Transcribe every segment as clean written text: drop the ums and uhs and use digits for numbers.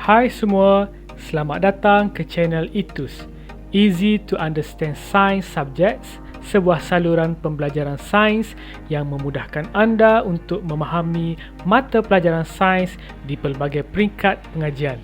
Hai semua, selamat datang ke channel ITUS, Easy to Understand Science Subjects, sebuah saluran pembelajaran sains yang memudahkan anda untuk memahami mata pelajaran sains di pelbagai peringkat pengajian.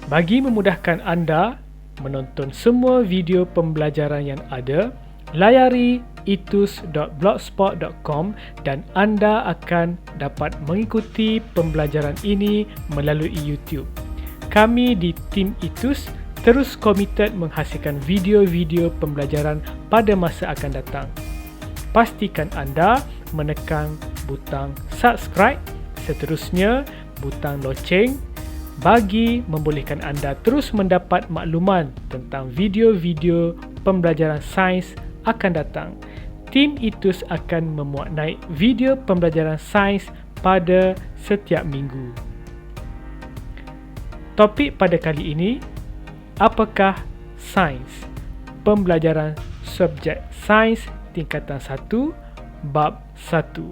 Bagi memudahkan anda menonton semua video pembelajaran yang ada, layari itus.blogspot.com dan anda akan dapat mengikuti pembelajaran ini melalui YouTube. Kami di tim ITUS terus komited menghasilkan video-video pembelajaran pada masa akan datang. Pastikan anda menekan butang subscribe, seterusnya butang loceng bagi membolehkan anda terus mendapat makluman tentang video-video pembelajaran sains akan datang. Tim ITUS akan memuat naik video pembelajaran sains pada setiap minggu. Topik pada kali ini, apakah sains? Pembelajaran subjek sains tingkatan 1, bab 1.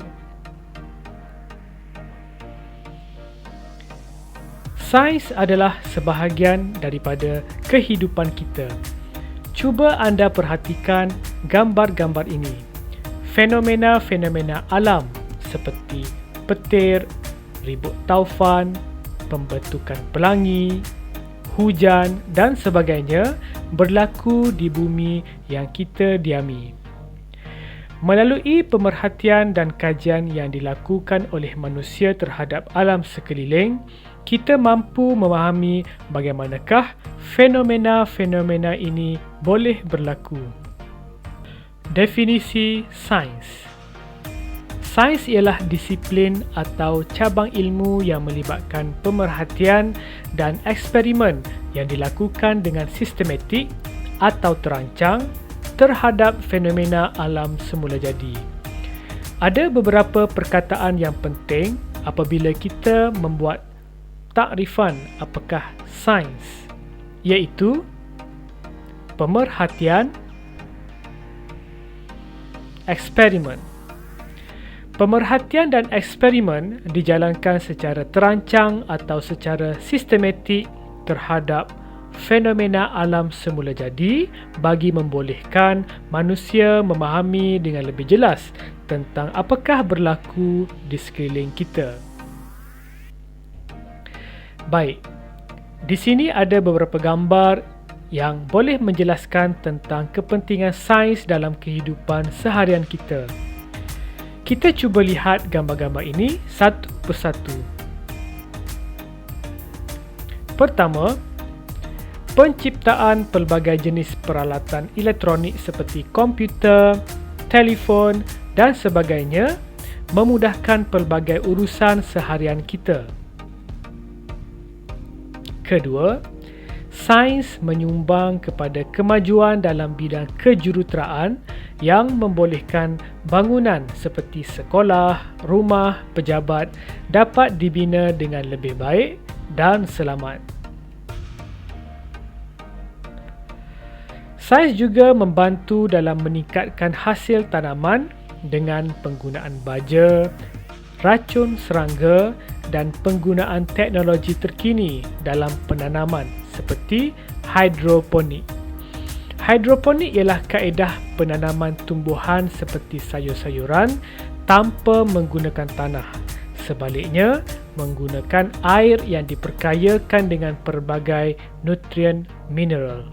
Sains adalah sebahagian daripada kehidupan kita. Cuba anda perhatikan gambar-gambar ini. Fenomena-fenomena alam seperti petir, ribut taufan, pembentukan pelangi, hujan dan sebagainya berlaku di bumi yang kita diami. Melalui pemerhatian dan kajian yang dilakukan oleh manusia terhadap alam sekeliling, kita mampu memahami bagaimanakah fenomena-fenomena ini boleh berlaku. Definisi sains. Sains ialah disiplin atau cabang ilmu yang melibatkan pemerhatian dan eksperimen yang dilakukan dengan sistematik atau terancang terhadap fenomena alam semula jadi. Ada beberapa perkataan yang penting apabila kita membuat takrifan apakah sains, iaitu pemerhatian, eksperimen. Pemerhatian dan eksperimen dijalankan secara terancang atau secara sistematik terhadap fenomena alam semula jadi bagi membolehkan manusia memahami dengan lebih jelas tentang apakah berlaku di sekeliling kita. Baik, di sini ada beberapa gambar yang boleh menjelaskan tentang kepentingan sains dalam kehidupan seharian kita. Kita cuba lihat gambar-gambar ini satu persatu. Pertama, penciptaan pelbagai jenis peralatan elektronik seperti komputer, telefon dan sebagainya memudahkan pelbagai urusan seharian kita. Kedua, sains menyumbang kepada kemajuan dalam bidang kejuruteraan yang membolehkan bangunan seperti sekolah, rumah, pejabat dapat dibina dengan lebih baik dan selamat. Sains juga membantu dalam meningkatkan hasil tanaman dengan penggunaan baja, racun serangga dan penggunaan teknologi terkini dalam penanaman seperti hidroponik. Hidroponik ialah kaedah penanaman tumbuhan seperti sayur-sayuran tanpa menggunakan tanah. Sebaliknya, menggunakan air yang diperkayakan dengan pelbagai nutrien mineral.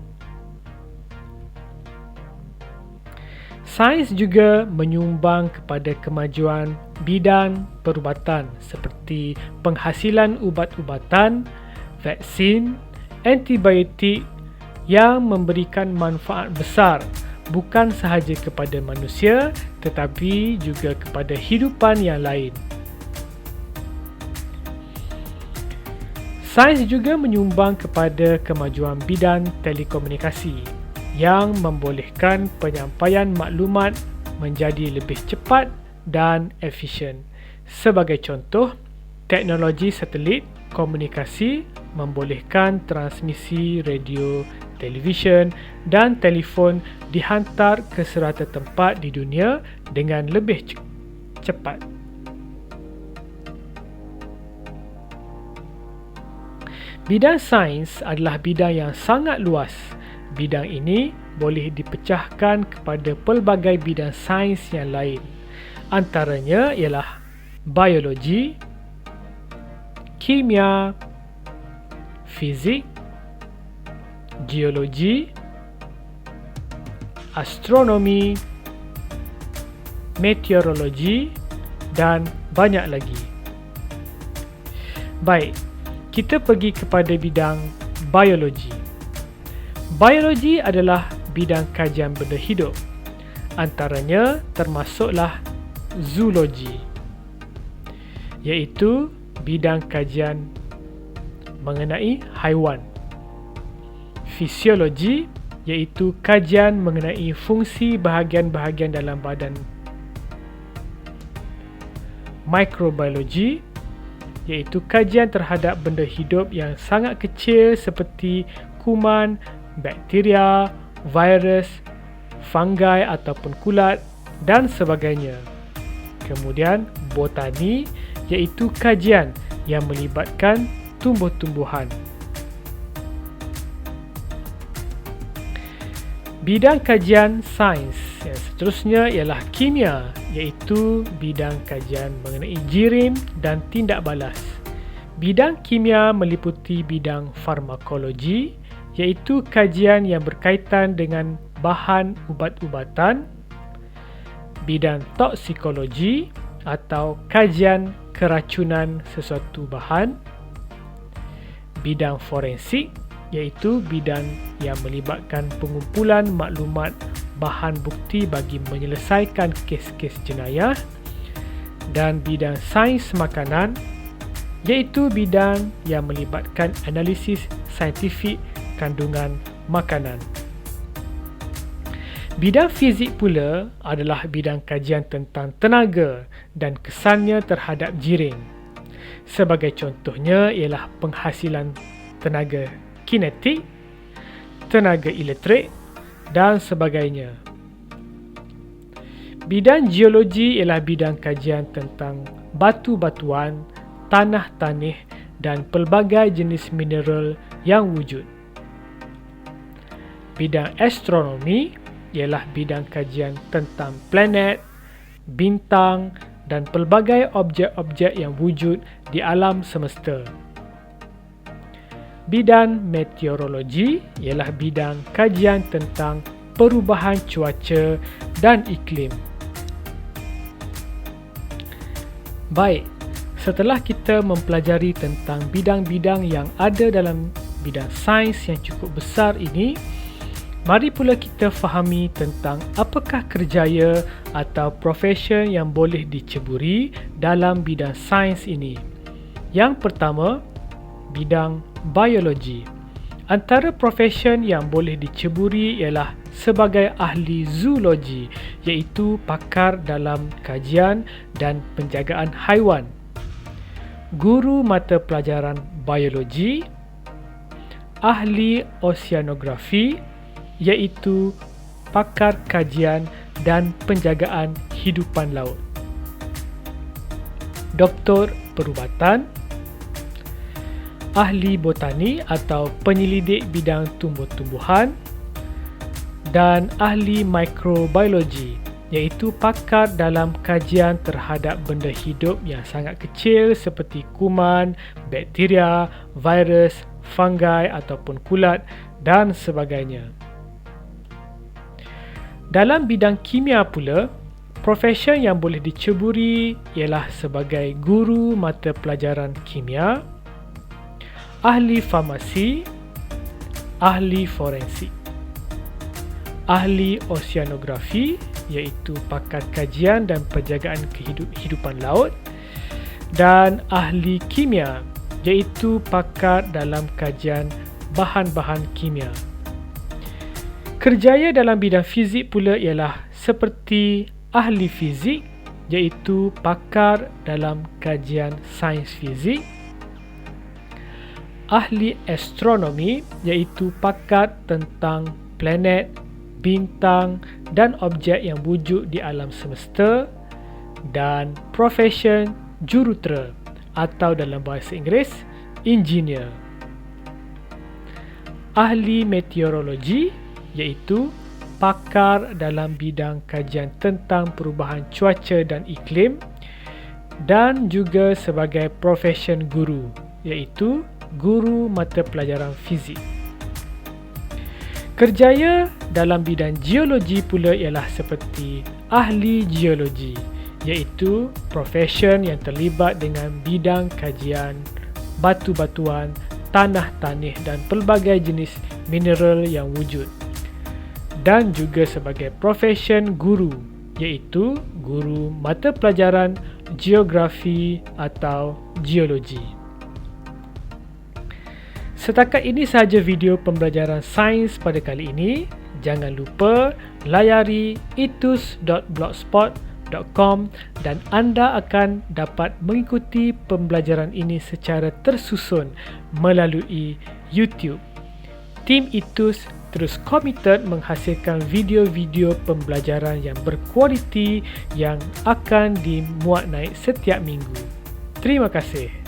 Sains juga menyumbang kepada kemajuan bidang perubatan seperti penghasilan ubat-ubatan, vaksin, antibiotik yang memberikan manfaat besar bukan sahaja kepada manusia tetapi juga kepada hidupan yang lain. Sains juga menyumbang kepada kemajuan bidang telekomunikasi yang membolehkan penyampaian maklumat menjadi lebih cepat dan efisien. Sebagai contoh, teknologi satelit komunikasi membolehkan transmisi radio, televisyen dan telefon dihantar ke serata tempat di dunia dengan lebih cepat. Bidang sains adalah bidang yang sangat luas. Bidang ini boleh dipecahkan kepada pelbagai bidang sains yang lain. Antaranya ialah biologi, kimia, fizik, geologi, astronomi, meteorologi dan banyak lagi. Baik, kita pergi kepada bidang biologi. Biologi adalah bidang kajian benda hidup. Antaranya termasuklah zoologi, iaitu bidang kajian mengenai haiwan. Fisiologi iaitu kajian mengenai fungsi bahagian-bahagian dalam badan. Mikrobiologi iaitu kajian terhadap benda hidup yang sangat kecil seperti kuman, bakteria, virus, fungi ataupun kulat dan sebagainya. Kemudian botani iaitu kajian yang melibatkan tumbuh-tumbuhan. Bidang kajian sains yang seterusnya ialah kimia, iaitu bidang kajian mengenai jirim dan tindak balas. Bidang kimia meliputi bidang farmakologi, iaitu kajian yang berkaitan dengan bahan ubat-ubatan. Bidang toksikologi atau kajian keracunan sesuatu bahan. Bidang forensik iaitu bidang yang melibatkan pengumpulan maklumat bahan bukti bagi menyelesaikan kes-kes jenayah. Dan bidang sains makanan iaitu bidang yang melibatkan analisis saintifik kandungan makanan. Bidang fizik pula adalah bidang kajian tentang tenaga dan kesannya terhadap jirim. Sebagai contohnya ialah penghasilan tenaga kinetik, tenaga elektrik dan sebagainya. Bidang geologi ialah bidang kajian tentang batu-batuan, tanah-tanih dan pelbagai jenis mineral yang wujud. Bidang astronomi ialah bidang kajian tentang planet, bintang dan pelbagai objek-objek yang wujud di alam semesta. Bidang meteorologi ialah bidang kajian tentang perubahan cuaca dan iklim. Baik, setelah kita mempelajari tentang bidang-bidang yang ada dalam bidang sains yang cukup besar ini, mari pula kita fahami tentang apakah kerjaya atau profession yang boleh diceburi dalam bidang sains ini. Yang pertama, bidang biologi. Antara profession yang boleh diceburi ialah sebagai ahli zoologi, iaitu pakar dalam kajian dan penjagaan haiwan. Guru mata pelajaran biologi. Ahli oceanografi, iaitu pakar kajian dan penjagaan hidupan laut. Doktor perubatan. Ahli botani atau penyelidik bidang tumbuh-tumbuhan. Dan ahli mikrobiologi, iaitu pakar dalam kajian terhadap benda hidup yang sangat kecil seperti kuman, bakteria, virus, fungi ataupun kulat dan sebagainya. Dalam bidang kimia pula, profession yang boleh diceburi ialah sebagai guru mata pelajaran kimia, ahli farmasi, ahli forensik, ahli oceanografi, iaitu pakar kajian dan penjagaan kehidupan laut, dan ahli kimia, iaitu pakar dalam kajian bahan-bahan kimia. Kerjaya dalam bidang fizik pula ialah seperti ahli fizik, iaitu pakar dalam kajian sains fizik, ahli astronomi, iaitu pakar tentang planet, bintang dan objek yang wujud di alam semesta, dan profession jurutera atau dalam bahasa Inggeris, engineer. ahli meteorologi, iaitu pakar dalam bidang kajian tentang perubahan cuaca dan iklim, dan juga sebagai profession guru, iaitu guru mata pelajaran fizik. Kerjaya dalam bidang geologi pula ialah seperti ahli geologi, iaitu profession yang terlibat dengan bidang kajian batu-batuan, tanah-tanih dan pelbagai jenis mineral yang wujud. Dan juga sebagai profession guru, iaitu guru mata pelajaran geografi atau geologi. Setakat ini sahaja video pembelajaran sains pada kali ini. Jangan lupa layari itus.blogspot.com dan anda akan dapat mengikuti pembelajaran ini secara tersusun melalui YouTube. Tim Itus terus komited menghasilkan video-video pembelajaran yang berkualiti yang akan dimuat naik setiap minggu. Terima kasih.